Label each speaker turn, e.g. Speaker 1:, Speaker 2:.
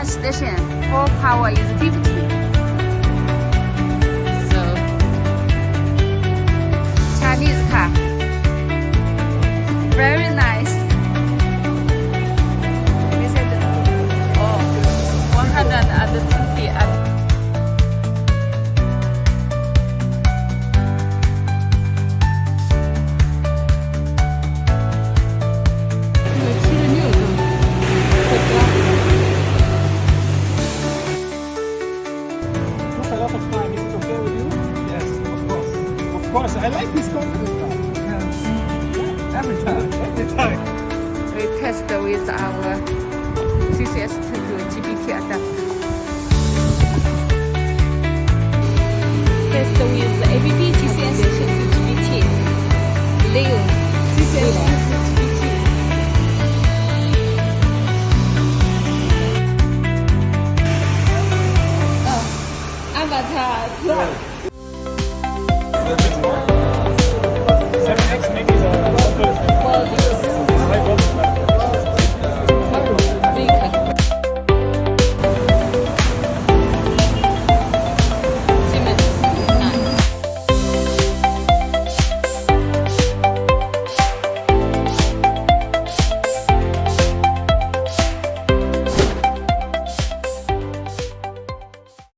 Speaker 1: test station. For power is 50. So Chinese car. Very nice. They said 120 up.
Speaker 2: A lot of time. Is it okay with you? Yes, of course. Of course, I like this confidence car. Yeah, every time.
Speaker 1: We test with our ccs2 GBT adapter. Test with ABB ccs2 GBT. Leo.